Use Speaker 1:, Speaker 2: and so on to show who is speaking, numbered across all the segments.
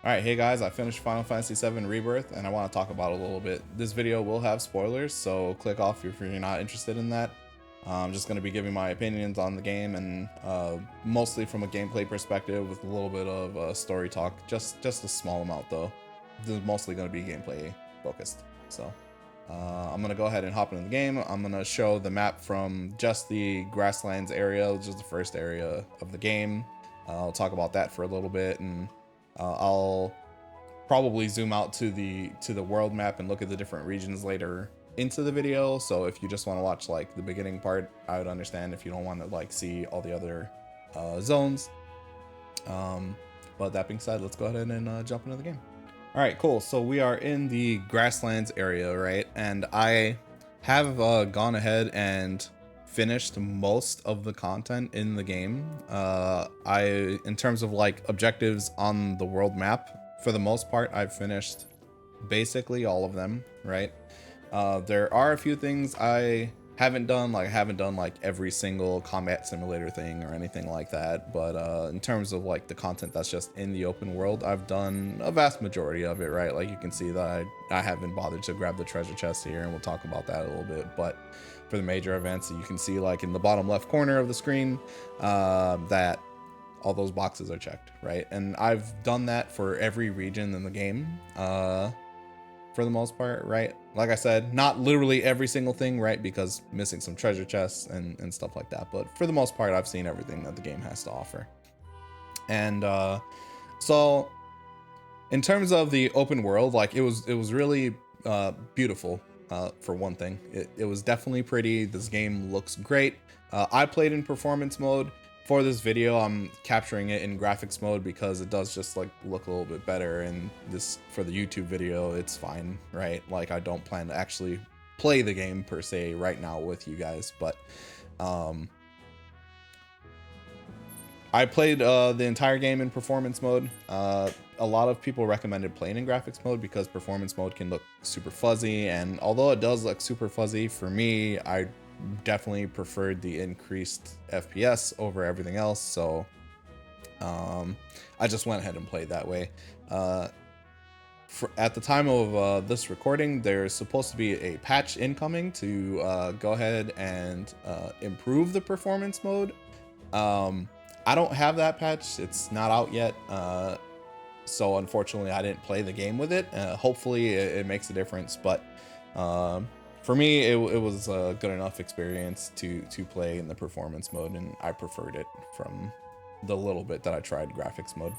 Speaker 1: Alright, hey guys, I finished Final Fantasy VII Rebirth and I want to talk about it a little bit. This video will have spoilers, so click off if you're not interested in that. I'm just going to be giving my opinions on the game and mostly from a gameplay perspective with a little bit of story talk, just a small amount though. This is mostly going to be gameplay focused. So I'm going to go ahead and hop into the game. I'm going to show the map from just the grasslands area, which is the first area of the game. I'll talk about that for a little bit, and I'll probably zoom out to the world map and look at the different regions later into the video. So if you just want to watch like the beginning part, I would understand if you don't want to like see all the other zones. But that being said, let's go ahead and jump into the game. All right, cool. So we are in the grasslands area, right? And I have gone ahead and finished most of the content in the game. In terms of like objectives on the world map, for the most part, I've finished basically all of them, right? There are a few things I haven't done, like I haven't done like every single combat simulator thing or anything like that, but in terms of like the content that's just in the open world, I've done a vast majority of it, right? Like you can see that I haven't bothered to grab the treasure chest here, and we'll talk about that a little bit. But for the major events, you can see like in the bottom left corner of the screen that all those boxes are checked, right? And I've done that for every region in the game for the most part, right? Like I said, not literally every single thing, right? Because missing some treasure chests and stuff like that. But for the most part, I've seen everything that the game has to offer. And so in terms of the open world, like it was really beautiful. For one thing, it was definitely pretty. This game looks great. I played in performance mode. For this video, I'm capturing it in graphics mode because it does just like look a little bit better, and this for the YouTube video it's fine, right? Like I don't plan to actually play the game per se right now with you guys, but I played the entire game in performance mode. A lot of people recommended playing in graphics mode because performance mode can look super fuzzy, and although it does look super fuzzy, for me, I definitely preferred the increased FPS over everything else, so I just went ahead and played that way. At the time of this recording, there's supposed to be a patch incoming to go ahead and improve the performance mode. I don't have that patch. It's not out yet. So unfortunately, I didn't play the game with it. Hopefully it makes a difference, but for me, it was a good enough experience to play in the performance mode, and I preferred it from the little bit that I tried graphics mode.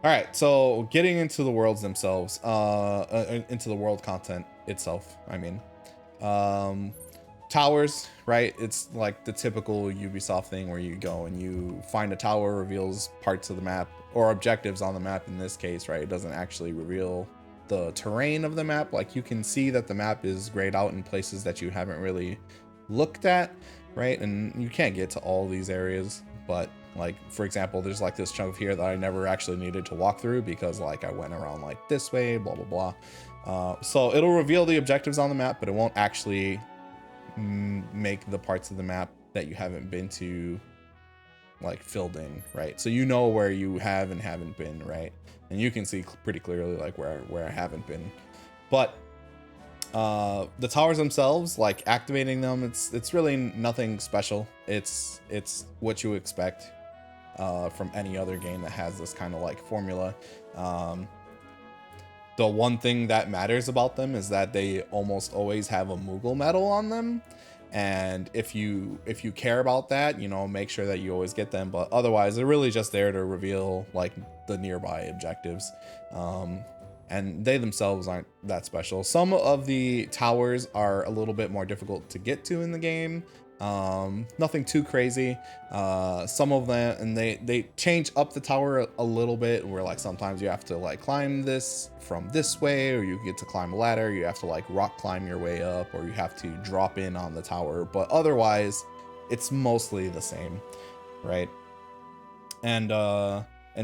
Speaker 1: All right, so getting into the worlds themselves, into the world content itself, I mean. Towers, right? It's like the typical Ubisoft thing where you go and you find a tower, reveals parts of the map, or objectives on the map in this case, right? It doesn't actually reveal the terrain of the map. Like you can see that the map is grayed out in places that you haven't really looked at, right? And you can't get to all these areas, but like for example, there's like this chunk here that I never actually needed to walk through because like I went around like this way, blah blah blah. So it'll reveal the objectives on the map, but it won't actually make the parts of the map that you haven't been to like filled in, right? So you know where you have and haven't been, right? And you can see pretty clearly like where I haven't been. But the towers themselves, like activating them, it's really nothing special. It's what you expect from any other game that has this kind of like formula. The one thing that matters about them is that they almost always have a Moogle medal on them. And if you care about that, you know, make sure that you always get them. But otherwise, they're really just there to reveal like the nearby objectives. And they themselves aren't that special. Some of the towers are a little bit more difficult to get to in the game. Nothing too crazy. Some of them, and they change up the tower a little bit, where like sometimes you have to like climb this from this way, or you get to climb a ladder, you have to like rock climb your way up, or you have to drop in on the tower, but otherwise it's mostly the same, right? And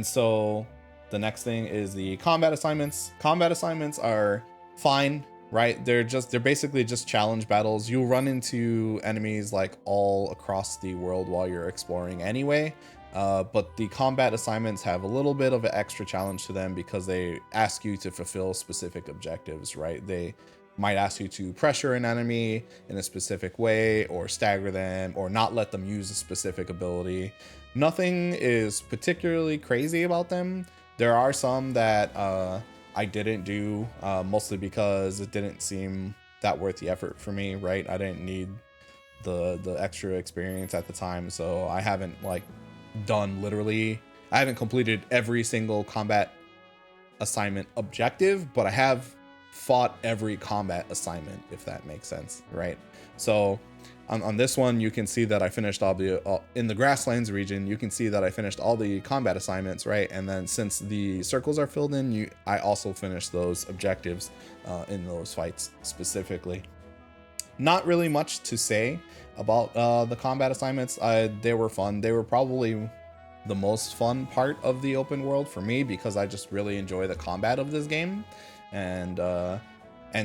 Speaker 1: so the next thing is the combat assignments. Combat assignments are fine, right? They're basically just challenge battles. You'll run into enemies like all across the world while you're exploring anyway. But the combat assignments have a little bit of an extra challenge to them because they ask you to fulfill specific objectives, right? They might ask you to pressure an enemy in a specific way, or stagger them, or not let them use a specific ability. Nothing is particularly crazy about them. There are some that I didn't do, mostly because it didn't seem that worth the effort for me, right? I didn't need the extra experience at the time, so I haven't I haven't completed every single combat assignment objective, but I have fought every combat assignment, if that makes sense, right? So on this one, you can see that I finished all the in the grasslands region. You can see that I finished all the combat assignments, right? And then since the circles are filled in, I also finished those objectives in those fights specifically. Not really much to say about the combat assignments. They were fun. They were probably the most fun part of the open world for me, because I just really enjoy the combat of this game, and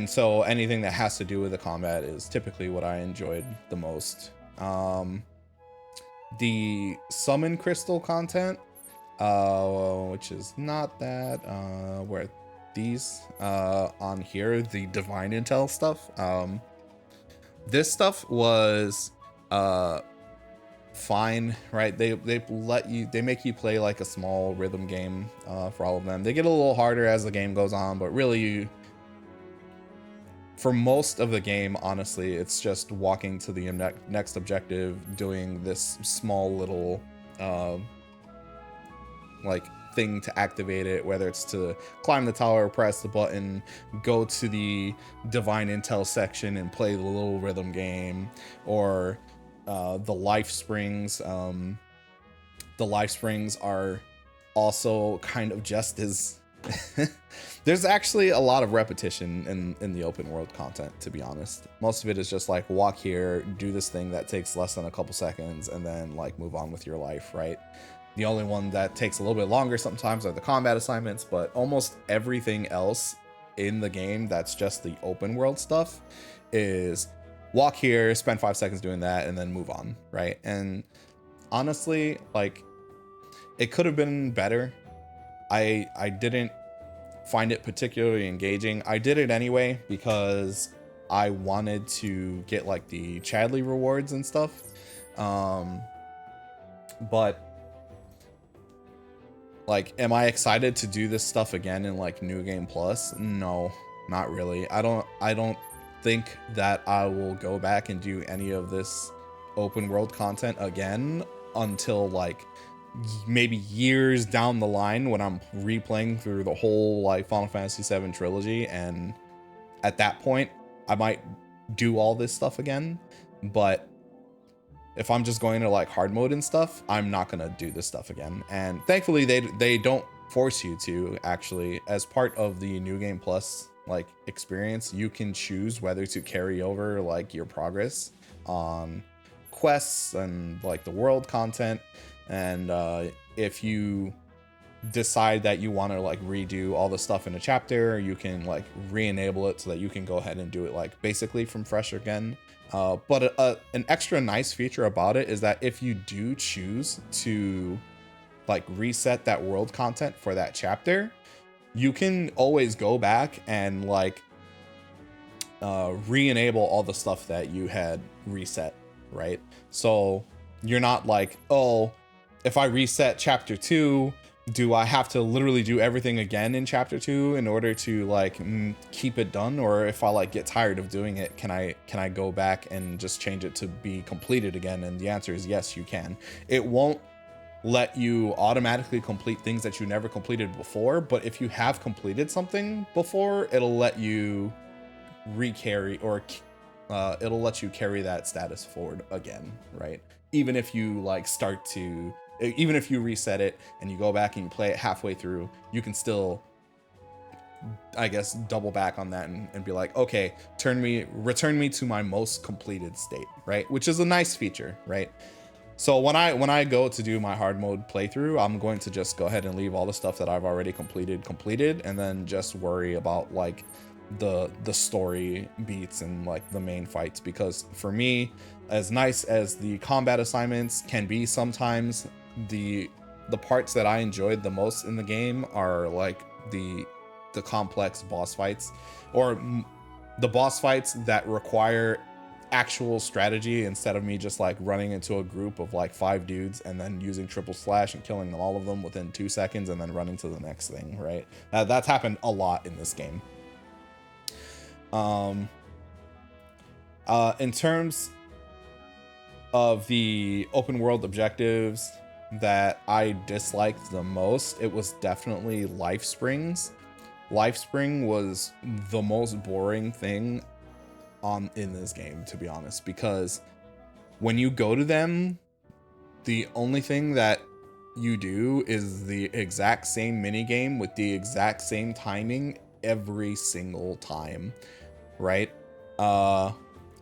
Speaker 1: so anything that has to do with the combat is typically what I enjoyed the most. The summon crystal content, which is not that, where these on here, the divine intel stuff. This stuff was fine, right? They make you play like a small rhythm game for all of them. They get a little harder as the game goes on, but really, for most of the game, honestly, it's just walking to the next objective, doing this small little like thing to activate it, whether it's to climb the tower, press the button, go to the divine intel section and play the little rhythm game, or the life springs. The life springs are also kind of just as there's actually a lot of repetition in the open world content, to be honest. Most of it is just like walk here, do this thing that takes less than a couple seconds, and then like move on with your life, right? The only one that takes a little bit longer sometimes are the combat assignments, but almost everything else in the game that's just the open world stuff is walk here, spend 5 seconds doing that, and then move on, right? And honestly, like, it could have been better. I didn't find it particularly engaging. I did it anyway because I wanted to get like the Chadley rewards and stuff. But like, am I excited to do this stuff again in like New Game Plus? No, not really. I don't think that I will go back and do any of this open world content again until like maybe years down the line, when I'm replaying through the whole like Final Fantasy VII trilogy, and at that point I might do all this stuff again. But if I'm just going to like hard mode and stuff, I'm not gonna do this stuff again. And thankfully they don't force you to. Actually, as part of the New Game Plus like experience, you can choose whether to carry over like your progress on quests and like the world content. And if you decide that you want to like redo all the stuff in a chapter, you can like re-enable it so that you can go ahead and do it like basically from fresh again. But an extra nice feature about it is that if you do choose to like reset that world content for that chapter, you can always go back and like re-enable all the stuff that you had reset, right? So you're not like, oh, if I reset chapter 2, do I have to literally do everything again in chapter 2 in order to like keep it done? Or if I like get tired of doing it, can I go back and just change it to be completed again? And the answer is yes, you can. It won't let you automatically complete things that you never completed before, but if you have completed something before, it'll let you recarry, or it'll let you carry that status forward again, right? Even if you like even if you reset it and you go back and you play it halfway through, you can still, I guess, double back on that and be like, okay, return me to my most completed state, right? Which is a nice feature, right? So when I go to do my hard mode playthrough, I'm going to just go ahead and leave all the stuff that I've already completed, and then just worry about like the story beats and like the main fights. Because for me, as nice as the combat assignments can be sometimes, the parts that I enjoyed the most in the game are like the complex boss fights, or the boss fights that require actual strategy instead of me just like running into a group of like 5 dudes and then using triple slash and killing all of them within 2 seconds and then running to the next thing, right? That's happened a lot in this game. In terms of the open world objectives that I disliked the most, it was definitely life springs. Life spring was the most boring thing in this game, to be honest, because when you go to them, the only thing that you do is the exact same mini game with the exact same timing every single time, right? A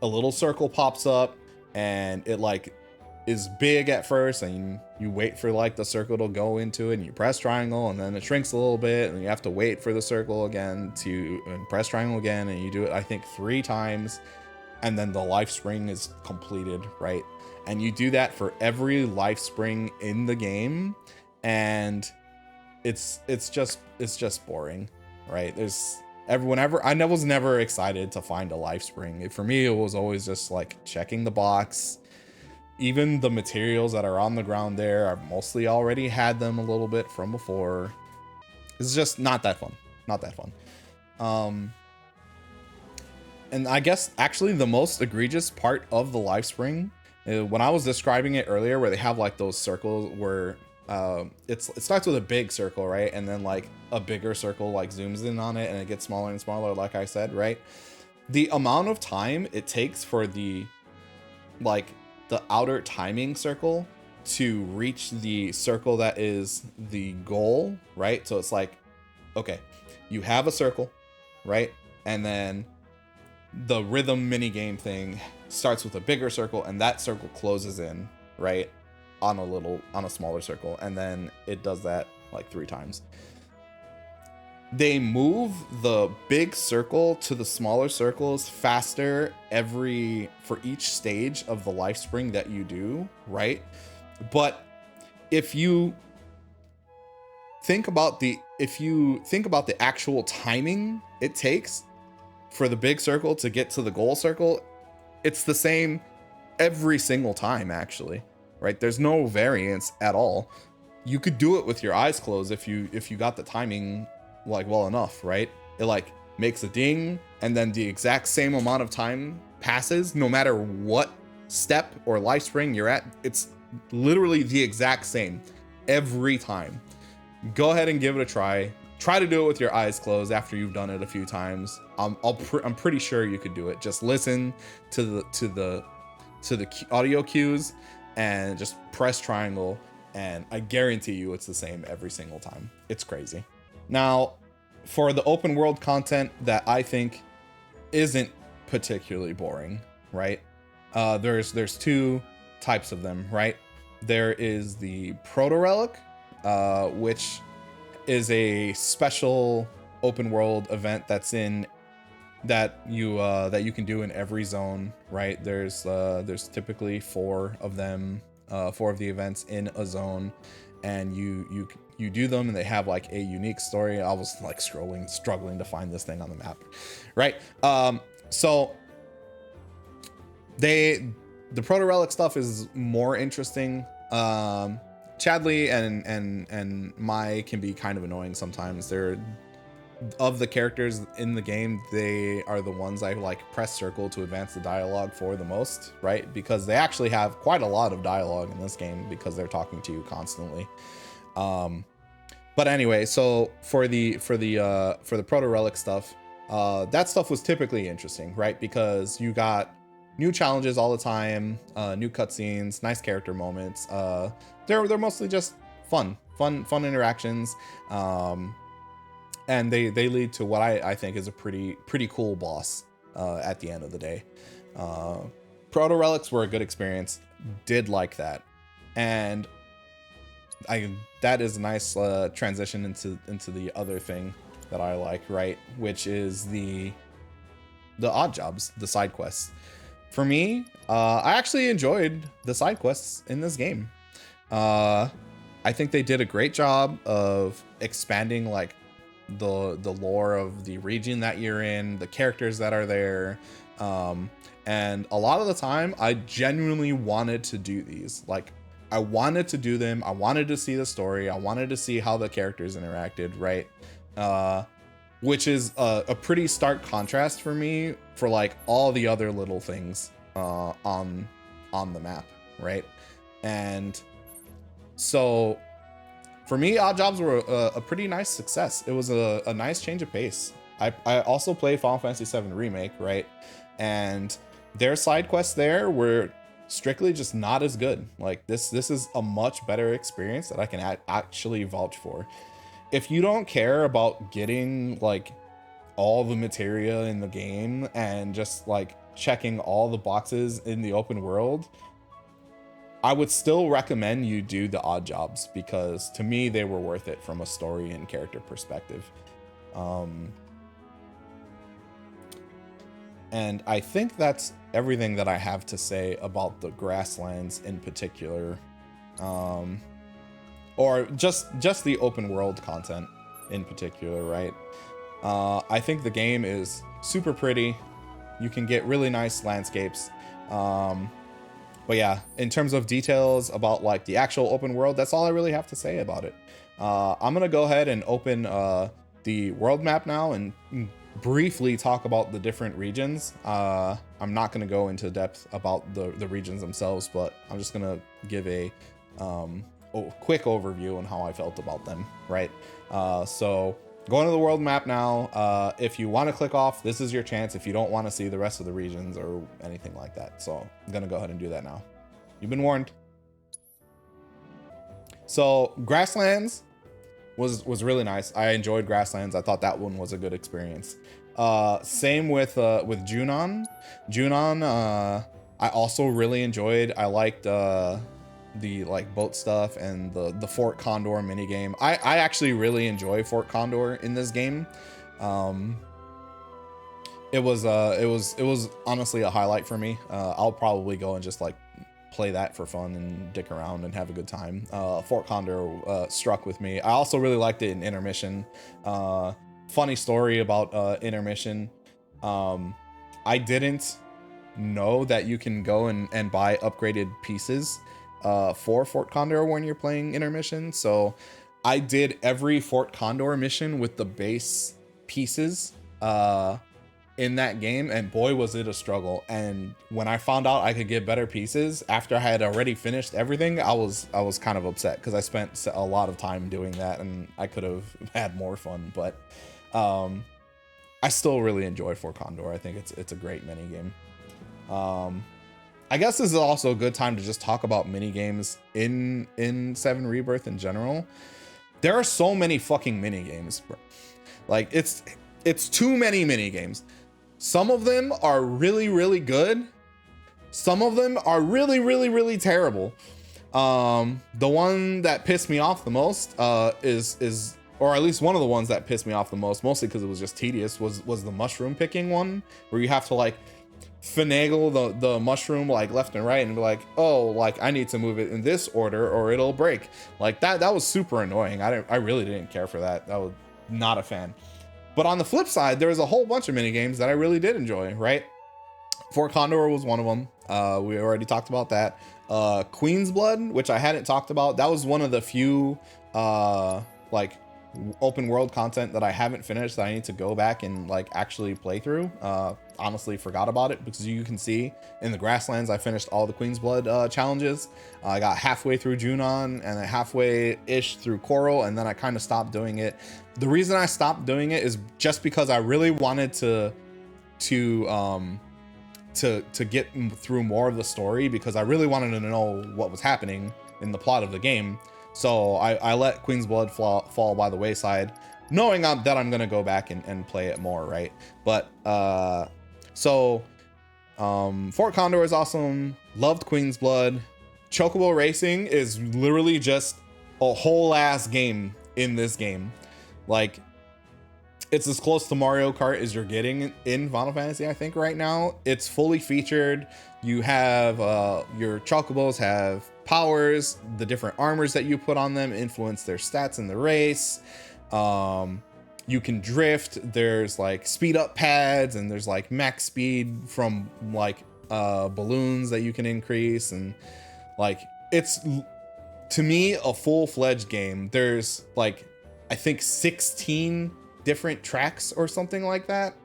Speaker 1: little circle pops up and it like is big at first, and you wait for like the circle to go into it, and you press triangle, and then it shrinks a little bit, and you have to wait for the circle again and press triangle again, and you do it I think 3 times, and then the life spring is completed, right? And you do that for every life spring in the game, and it's just boring, right? Whenever I was never excited to find a life spring. For me, it was always just like checking the box. Even the materials that are on the ground there, I've mostly already had them a little bit from before. It's just not that fun. Not that fun. And I guess actually the most egregious part of the life spring, when I was describing it earlier, where they have like those circles where it starts with a big circle, right? And then like a bigger circle like zooms in on it and it gets smaller and smaller, like I said, right? The amount of time it takes for the outer timing circle to reach the circle that is the goal, right? So it's like, okay, you have a circle, right? And then the rhythm mini game thing starts with a bigger circle, and that circle closes in, right, on a smaller circle, and then it does that like 3 times. They move the big circle to the smaller circles faster for each stage of the life spring that you do, right? But if you think about the actual timing it takes for the big circle to get to the goal circle, it's the same every single time, actually, right? There's no variance at all. You could do it with your eyes closed if you got the timing like well enough, right? It like makes a ding, and then the exact same amount of time passes no matter what step or life spring you're at. It's literally the exact same every time. Go ahead and give it a try. Try to do it with your eyes closed after you've done it a few times. I'm pretty sure you could do it. Just listen to the audio cues and just press triangle, and I guarantee you it's the same every single time. It's crazy. Now, for the open world content that I think isn't particularly boring, right? There's 2 types of them, right? There is the Proto Relic, which is a special open world event that you can do in every zone, right? There's typically 4 of them, 4 of the events in a zone, and you do them, and they have like a unique story. I was like struggling to find this thing on the map, right? So the Proto Relic stuff is more interesting. Chadley and Mai can be kind of annoying sometimes. They're, of the characters in the game, they are the ones I like press circle to advance the dialogue for the most, right? Because they actually have quite a lot of dialogue in this game because they're talking to you constantly. But anyway, so for the Proto Relic stuff, that stuff was typically interesting, right? Because you got new challenges all the time, new cutscenes, nice character moments. They're mostly just fun interactions. And they lead to what I think is a pretty cool boss at the end of the day. Proto Relics were a good experience. Did like that. And that is a nice transition into the other thing that I like, right? Which is the odd jobs, the side quests. For me, I actually enjoyed the side quests in this game. I think they did a great job of expanding like the lore of the region that you're in, the characters that are there. And a lot of the time I genuinely wanted to do these. Like I wanted to do them. I wanted to see the story. I wanted to see how the characters interacted, right? Which is a pretty stark contrast for me for like all the other little things on the map, right? And so for me, Odd Jobs were a pretty nice success. It was a nice change of pace. I also play Final Fantasy VII Remake, right? And their side quests there were strictly just not as good. Like this is a much better experience that I can actually vouch for. If you don't care about getting like all the materia in the game and just like checking all the boxes in the open world, I would still recommend you do the Odd Jobs, because to me they were worth it from a story and character perspective. And I think that's everything that I have to say about the Grasslands in particular, or just the open world content in particular, right? I think the game is super pretty. You can get really nice landscapes. But yeah, in terms of details about like the actual open world, that's all I really have to say about it. I'm gonna go ahead and open the world map now and briefly talk about the different regions. I'm not gonna go into depth about the regions themselves, but I'm just gonna give a quick overview on how I felt about them, right? So going to the world map now. If you want to click off, this is your chance if you don't want to see the rest of the regions or anything like that. So I'm gonna go ahead and do that now. You've been warned. So Grasslands was really nice. I enjoyed Grasslands. I thought that one was a good experience. Same with Junon. I also really enjoyed. I liked the like boat stuff and the Fort Condor mini game. I actually really enjoy Fort Condor in this game. It was honestly a highlight for me. I'll probably go and just like play that for fun and dick around and have a good time. Fort Condor struck with me. I also really liked it in Intermission. Funny story about Intermission. I didn't know that you can go and buy upgraded pieces for Fort Condor when you're playing Intermission. So I did every Fort Condor mission with the base pieces in that game, and boy was it a struggle. And when I found out I could get better pieces after I had already finished everything, I was kind of upset, because I spent a lot of time doing that and I could have had more fun. But I still really enjoy Fort Condor. I think it's a great mini game. I guess this is also a good time to just talk about mini games in VII Rebirth in general. There are so many fucking mini games, bro. Like it's too many mini games. Some of them are really, really good. Some of them are really, really, really terrible. The one that pissed me off the most is or at least one of the ones that pissed me off the most, mostly because it was just tedious, was the mushroom picking one, where you have to like finagle the mushroom like left and right and be like, oh, like I need to move it in this order or it'll break. Like that was super annoying. I really didn't care for that. I was not a fan. But on the flip side, there was a whole bunch of mini games that I really did enjoy, right? Fort Condor was one of them. We already talked about that. Queen's Blood, which I hadn't talked about, that was one of the few like open world content that I haven't finished that I need to go back and like actually play through. Honestly forgot about it, because you can see in the Grasslands I finished all the Queen's Blood challenges. I got halfway through Junon and then halfway ish through Coral, and then I kind of stopped doing it. The reason I stopped doing it is just because I really wanted to get through more of the story, because I really wanted to know what was happening in the plot of the game. So I let Queen's Blood fall by the wayside, knowing that I'm gonna go back and play it more, right? But Fort Condor is awesome. Loved Queen's Blood. Chocobo Racing is literally just a whole ass game in this game. Like, it's as close to Mario Kart as you're getting in Final Fantasy, I think, right now. It's fully featured. You have your Chocobos have powers, the different armors that you put on them influence their stats in the race. You can drift. There's like speed up pads, and there's like max speed from like balloons that you can increase, and like it's, to me, a full-fledged game. There's like, I think 16 different tracks or something like that.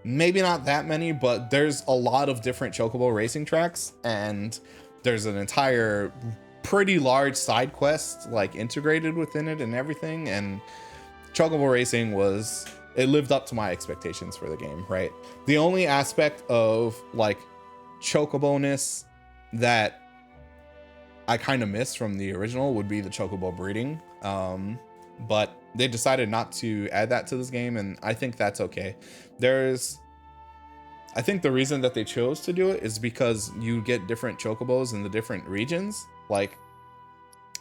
Speaker 1: Maybe not that many, but there's a lot of different chocobo racing tracks, and there's an entire pretty large side quest like integrated within it and everything. And chocobo racing it lived up to my expectations for the game, right? The only aspect of like chocobo-ness that I kind of miss from the original would be the chocobo breeding. But they decided not to add that to this game, and I think that's okay. I think the reason that they chose to do it is because you get different chocobos in the different regions. Like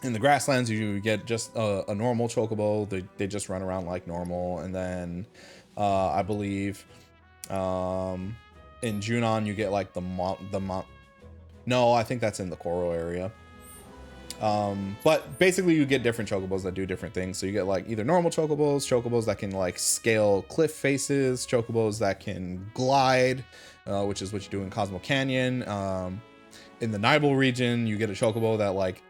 Speaker 1: in the grasslands, you get just a normal chocobo. They just run around like normal. And then I believe in Junon, you get like no, I think that's in the coral area. But basically you get different chocobos that do different things. So you get like either normal chocobos that can like scale cliff faces, chocobos that can glide, which is what you do in Cosmo Canyon. In the Nibel region, you get a chocobo that like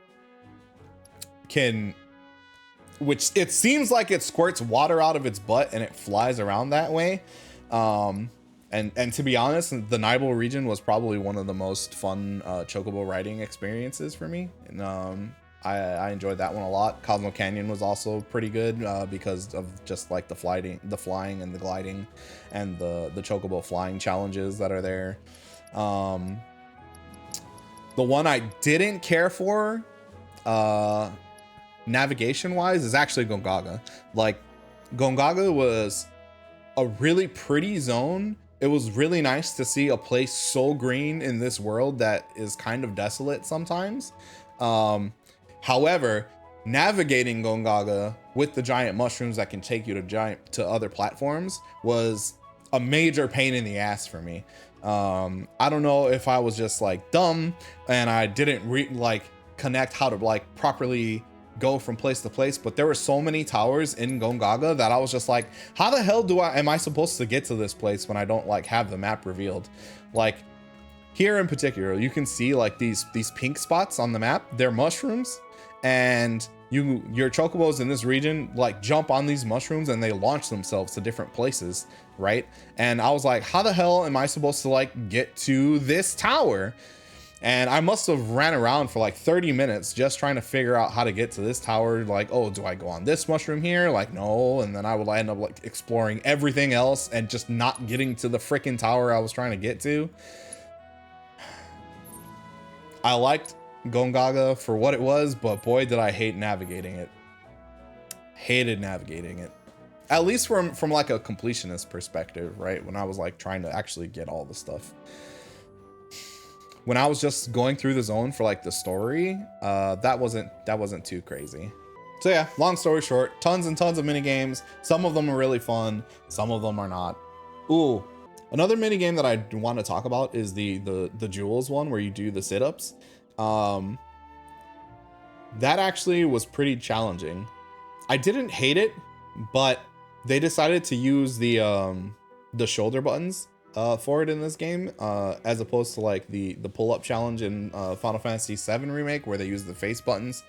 Speaker 1: which it seems like it squirts water out of its butt and it flies around that way. And to be honest, the Nibel region was probably one of the most fun chocobo riding experiences for me. And I enjoyed that one a lot. Cosmo Canyon was also pretty good because of just like the flying and the gliding and the chocobo flying challenges that are there. The one I didn't care for navigation wise is actually Gongaga. Like Gongaga was a really pretty zone. It was really nice to see a place so green in this world that is kind of desolate sometimes. However, navigating Gongaga with the giant mushrooms that can take you to other platforms was a major pain in the ass for me. I don't know if I was just like dumb and I didn't connect how to like properly go from place to place, but there were so many towers in Gongaga that I was just like, how the hell am I supposed to get to this place when I don't like have the map revealed? Like here in particular, you can see like these pink spots on the map. They're mushrooms, and your chocobos in this region like jump on these mushrooms and they launch themselves to different places, right? And I was like, how the hell am I supposed to like get to this tower? And I must have ran around for like 30 minutes just trying to figure out how to get to this tower. Like, oh, do I go on this mushroom here? Like, no. And then I would end up like exploring everything else and just not getting to the freaking tower I was trying to get to. I liked Gongaga for what it was, but boy, did I hate navigating it. Hated navigating it. At least from like a completionist perspective, right? When I was like trying to actually get all the stuff. When I was just going through the zone for like the story, that wasn't too crazy. So yeah, long story short, tons and tons of mini games. Some of them are really fun, some of them are not. Ooh, another mini game that I want to talk about is the jewels one where you do the sit-ups. That actually was pretty challenging. I didn't hate it, but they decided to use the shoulder buttons for it in this game, as opposed to like the pull-up challenge in Final Fantasy VII Remake where they use the face buttons.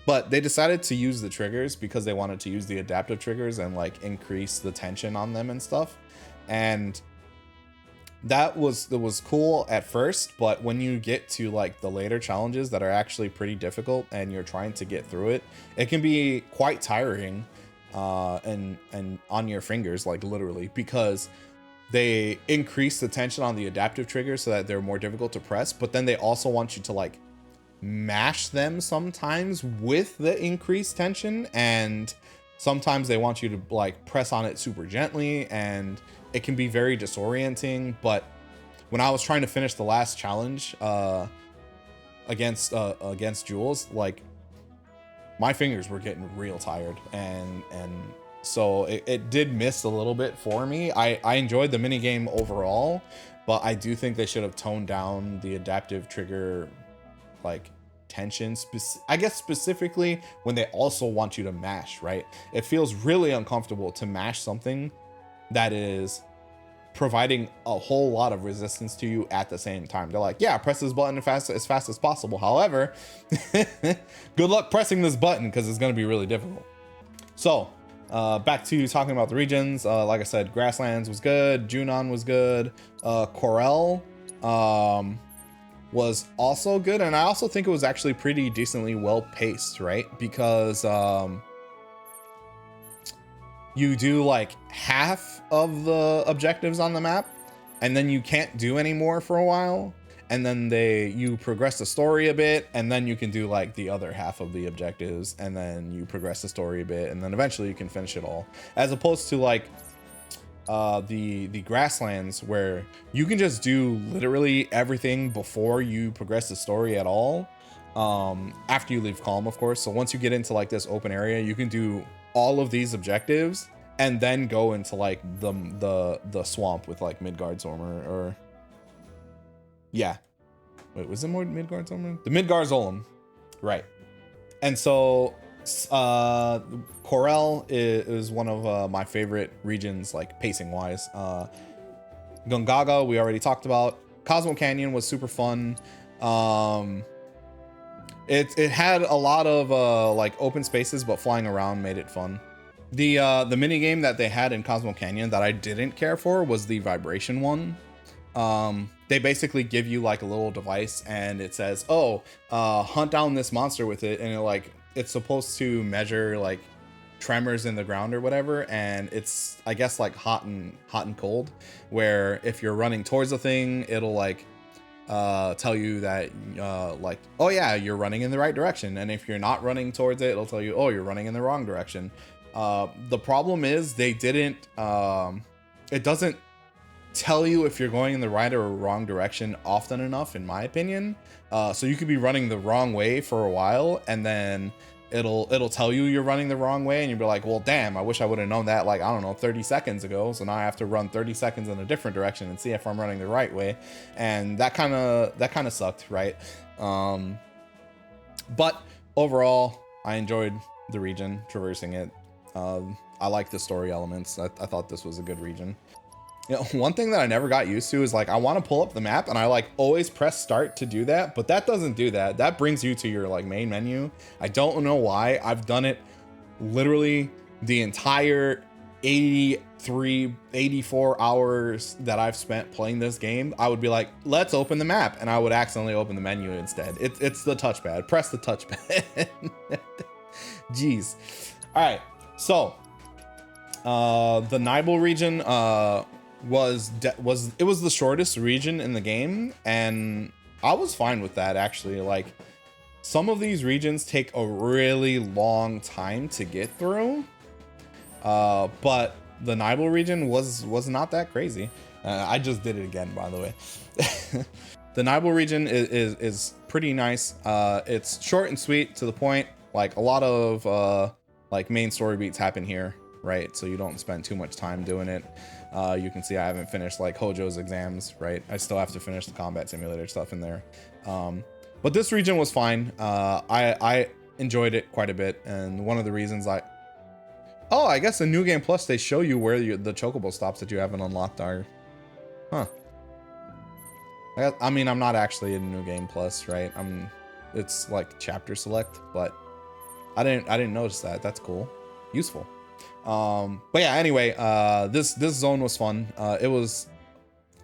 Speaker 1: But they decided to use the triggers because they wanted to use the adaptive triggers and like increase the tension on them and stuff. And that was cool at first, but when you get to like the later challenges that are actually pretty difficult and you're trying to get through it, it can be quite tiring and on your fingers, like literally, because they increase the tension on the adaptive triggers so that they're more difficult to press, but then they also want you to like mash them sometimes with the increased tension, and sometimes they want you to like press on it super gently, and it can be very disorienting. But when I was trying to finish the last challenge against Jules, like my fingers were getting real tired, and so it did miss a little bit for me. I enjoyed the mini game overall, but I do think they should have toned down the adaptive trigger like tension, I guess specifically when they also want you to mash, right? It feels really uncomfortable to mash something that is providing a whole lot of resistance to you at the same time. They're like, yeah, press this button as fast as possible. However, good luck pressing this button because it's going to be really difficult. So back to talking about the regions. Like I said, Grasslands was good. Junon was good. Corel was also good. And I also think it was actually pretty decently well paced, right? Because you do like half of the objectives on the map and then you can't do any more for a while. And then you progress the story a bit, and then you can do like the other half of the objectives, and then you progress the story a bit, and then eventually you can finish it all. As opposed to like the Grasslands, where you can just do literally everything before you progress the story at all. After you leave Calm, of course. So once you get into like this open area, you can do all of these objectives and then go into like the swamp with like Midgardsormr, or yeah. Wait, was it more Midgardsormr? The Midgardsormr, right. And so Corel is one of my favorite regions, like pacing wise. Gungaga we already talked about. Cosmo Canyon was super fun. It had a lot of like open spaces, but flying around made it fun. The mini game that they had in Cosmo Canyon that I didn't care for was the vibration one. They basically give you like a little device and it says, oh, hunt down this monster with it, and it's supposed to measure like tremors in the ground or whatever, and it's, I guess, like hot and cold, where if you're running towards the thing, it'll like tell you that like, oh yeah, you're running in the right direction, and if you're not running towards it, it'll tell you, oh, you're running in the wrong direction. The problem is they didn't it doesn't tell you if you're going in the right or wrong direction often enough, in my opinion. So you could be running the wrong way for a while, and then it'll tell you you're running the wrong way, and you'll be like, well, damn, I wish I would have known that, like, I don't know, 30 seconds ago. So now I have to run 30 seconds in a different direction and see if I'm running the right way. And that kind of sucked, right? But overall, I enjoyed the region, traversing it. I like the story elements. I thought this was a good region. You know, one thing that I never got used to is like, I want to pull up the map and I like always press start to do that, but that doesn't do that. That brings you to your like main menu. I don't know why. I've done it literally the entire 84 hours that I've spent playing this game. I would be like, let's open the map, and I would accidentally open the menu instead. It's the touchpad. Press the touchpad. Jeez. All right. So the Nibel region was the shortest region in the game, and I was fine with that, actually. Like, some of these regions take a really long time to get through, but the Nibel region was not that crazy. I just did it again, by the way. The Nibel region is pretty nice. It's short and sweet, to the point. Like, a lot of like main story beats happen here, right? So you don't spend too much time doing it. You can see I haven't finished like Hojo's exams, right? I still have to finish the combat simulator stuff in there. But this region was fine. I enjoyed it quite a bit, and one of the reasons I guess in New Game Plus they show you where the chocobo stops that you haven't unlocked are. Huh. I mean, I'm not actually in New Game Plus, right? It's like chapter select, but I didn't notice that. That's cool. Useful. But yeah, anyway, this zone was fun.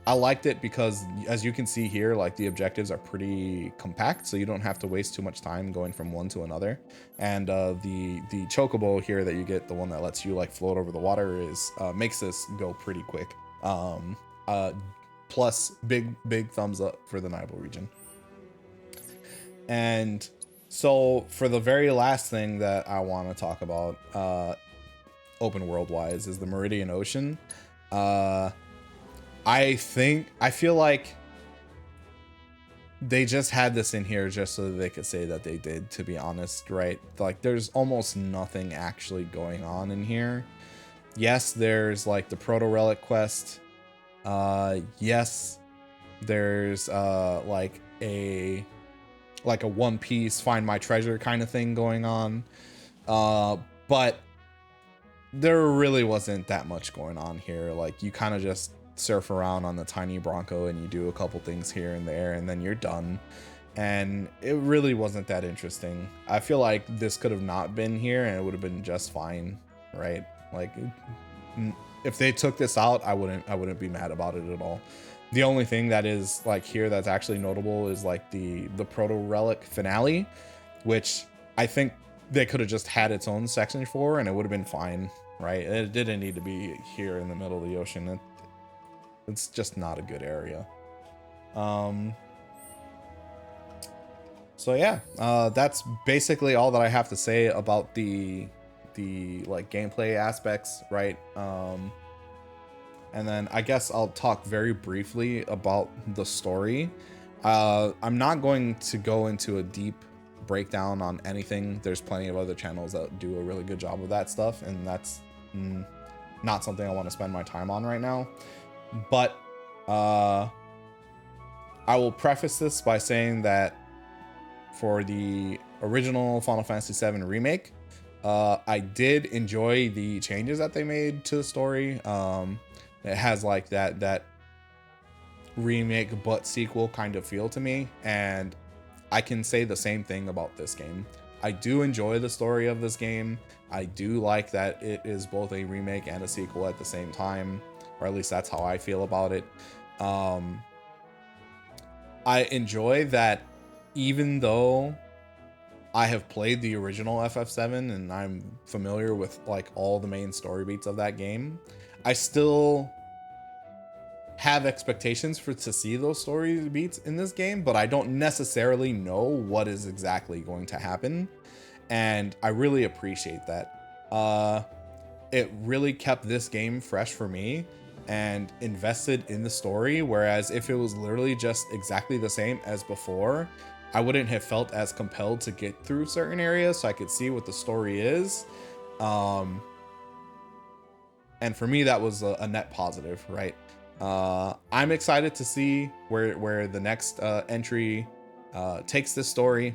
Speaker 1: I liked it because, as you can see here, like, the objectives are pretty compact, so you don't have to waste too much time going from one to another. And the chocobo here that you get, the one that lets you like float over the water, makes this go pretty quick. Plus big thumbs up for the Nibel region. And so for the very last thing that I want to talk about, open world wise, is the Meridian Ocean. I feel like they just had this in here just so that they could say that they did, to be honest, right? Like, there's almost nothing actually going on in here. Yes, there's like the proto relic quest. Yes, there's like a like a One Piece find my treasure kind of thing going on. But there really wasn't that much going on here. Like, you kind of just surf around on the tiny Bronco and you do a couple things here and there, and then you're done. And it really wasn't that interesting. I feel like this could have not been here and it would have been just fine, right? Like, if they took this out, I wouldn't be mad about it at all. The only thing that is like here that's actually notable is like the proto relic finale, which I think they could have just had its own section for and it would have been fine, right? It didn't need to be here in the middle of the ocean. It's just not a good area. So yeah, that's basically all that I have to say about the like gameplay aspects, right? And then I guess I'll talk very briefly about the story. I'm not going to go into a deep breakdown on anything. There's plenty of other channels that do a really good job of that stuff, and that's not something I want to spend my time on right now. But I will preface this by saying that for the original Final Fantasy VII Remake, I did enjoy the changes that they made to the story. It has like that remake but sequel kind of feel to me, and I can say the same thing about this game. I do enjoy the story of this game. I do like that it is both a remake and a sequel at the same time, or at least that's how I feel about it. I enjoy that even though I have played the original FF7 and I'm familiar with like all the main story beats of that game, I still have expectations to see those story beats in this game, but I don't necessarily know what is exactly going to happen, and I really appreciate that. It really kept this game fresh for me and invested in the story, whereas if it was literally just exactly the same as before, I wouldn't have felt as compelled to get through certain areas so I could see what the story is. And for me, that was a net positive, right? I'm excited to see where the next entry takes this story.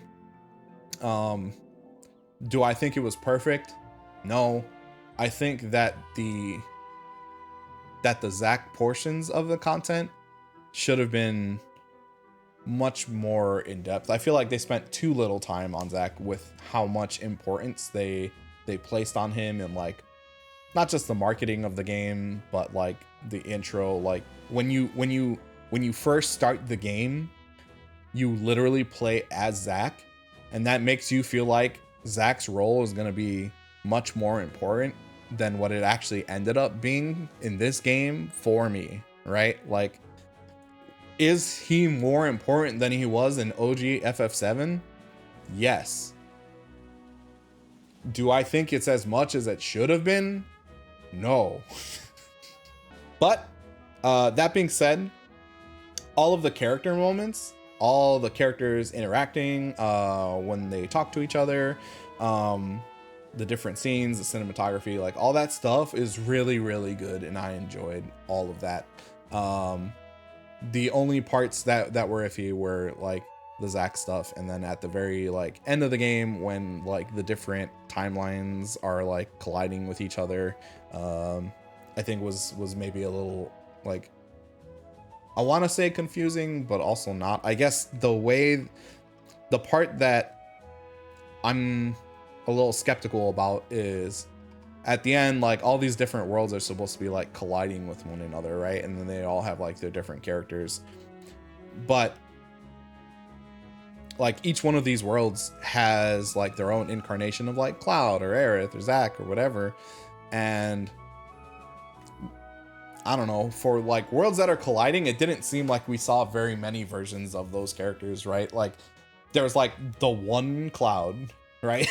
Speaker 1: Do I think it was perfect? No. I think that the Zack portions of the content should have been much more in depth. I feel like they spent too little time on Zack with how much importance they placed on him, and like not just the marketing of the game, but like the intro. Like when you first start the game, you literally play as Zack, and that makes you feel like Zack's role is going to be much more important than what it actually ended up being in this game for me, right? Like, is he more important than he was in OG FF7? Yes. Do I think it's as much as it should have been? No. But that being said, all of the character moments, all the characters interacting when they talk to each other, the different scenes, the cinematography, like all that stuff is really, really good, and I enjoyed all of that. The only parts that were iffy were like the Zack stuff, and then at the very like end of the game when like the different timelines are like colliding with each other, I think was maybe a little like, I want to say confusing, but also not. I guess the part that I'm a little skeptical about is at the end, like all these different worlds are supposed to be like colliding with one another, right? And then they all have like their different characters, but like each one of these worlds has like their own incarnation of like Cloud or Aerith or Zack or whatever. And I don't know, for like worlds that are colliding, it didn't seem like we saw very many versions of those characters, right? Like there was like the one Cloud, right?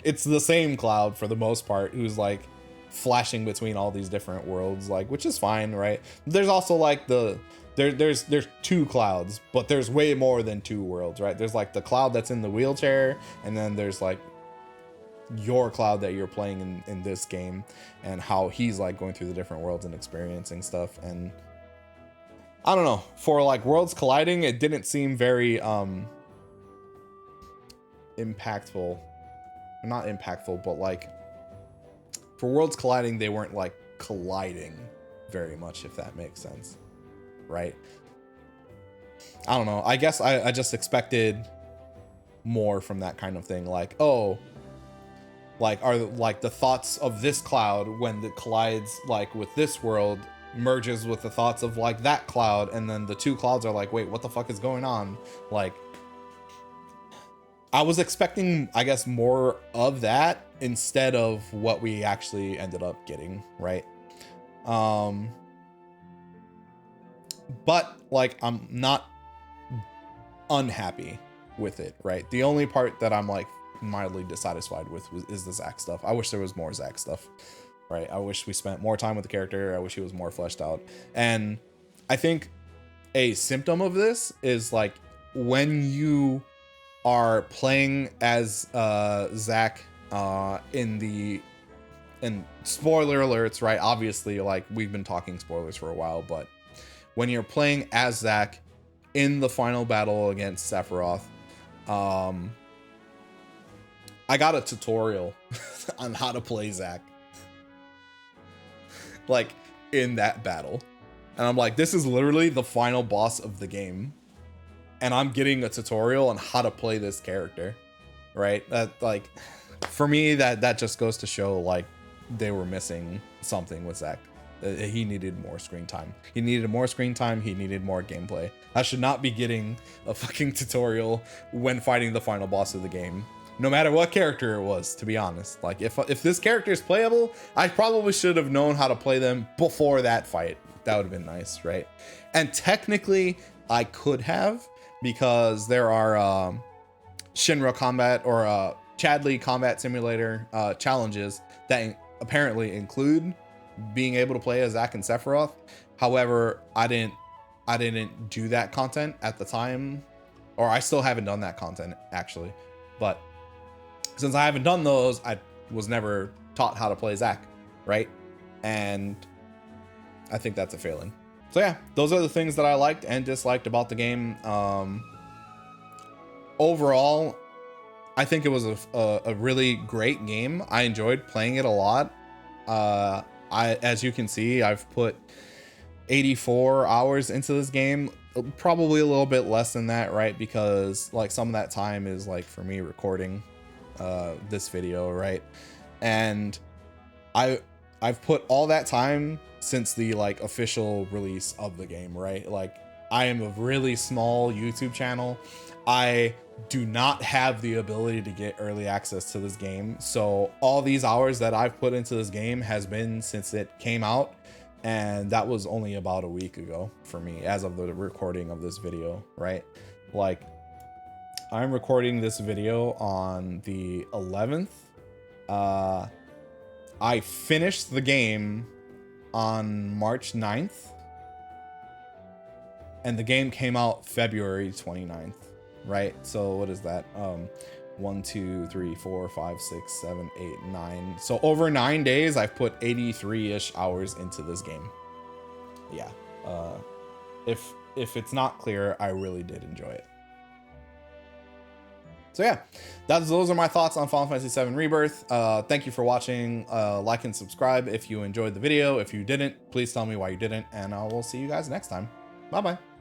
Speaker 1: It's the same Cloud for the most part, who's like flashing between all these different worlds, like, which is fine, right? There's also like there's two Clouds, but there's way more than two worlds, right? There's like the Cloud that's in the wheelchair, and then there's like your Cloud that you're playing in this game, and how he's like going through the different worlds and experiencing stuff. And I don't know, for like worlds colliding, it didn't seem very impactful. Not impactful, but like for worlds colliding, they weren't like colliding very much, if that makes sense, right? I don't know. I guess I just expected more from that kind of thing. Like, oh, like are like the thoughts of this cloud when it collides like with this world merges with the thoughts of like that cloud, and then the two clouds are like, wait, what the fuck is going on? Like, I was expecting, I guess, more of that instead of what we actually ended up getting, right? But like, I'm not unhappy with it, right? The only part that I'm like mildly dissatisfied with is the Zack stuff. I wish there was more Zack stuff, right? I wish we spent more time with the character. I wish he was more fleshed out. And I think a symptom of this is like when you are playing as Zack and spoiler alerts, right? Obviously, like we've been talking spoilers for a while, but when you're playing as Zack in the final battle against Sephiroth, I got a tutorial on how to play Zack, like in that battle. And I'm like, this is literally the final boss of the game. And I'm getting a tutorial on how to play this character, right? That like, for me, that just goes to show like they were missing something with Zack. He needed more screen time. He needed more screen time. He needed more gameplay. I should not be getting a fucking tutorial when fighting the final boss of the game, no matter what character it was, to be honest. Like if this character is playable, I probably should have known how to play them before that fight. That would have been nice, right? And technically I could have, because there are Shinra combat or Chadley combat simulator challenges that apparently include being able to play as Zack and Sephiroth. However, I didn't do that content at the time, or I still haven't done that content actually. But since I haven't done those, I was never taught how to play Zack, right? And I think that's a failing. So yeah, those are the things that I liked and disliked about the game. Overall, I think it was a really great game. I enjoyed playing it a lot. As you can see, I've put 84 hours into this game, probably a little bit less than that, right? Because like some of that time is like for me recording this video, right? And I've put all that time since the like official release of the game, right? Like I am a really small YouTube channel. I do not have the ability to get early access to this game. So all these hours that I've put into this game has been since it came out. And that was only about a week ago for me as of the recording of this video, right? Like I'm recording this video on the 11th. I finished the game on March 9th. And the game came out February 29th. Right, so what is that? 1, 2, 3, 4, 5, 6, 7, 8, 9. So over 9 days, I've put 83-ish hours into this game. Yeah. If it's not clear, I really did enjoy it. So yeah, those are my thoughts on Final Fantasy VII Rebirth. Thank you for watching. Like and subscribe if you enjoyed the video. If you didn't, please tell me why you didn't, and I will see you guys next time. Bye bye.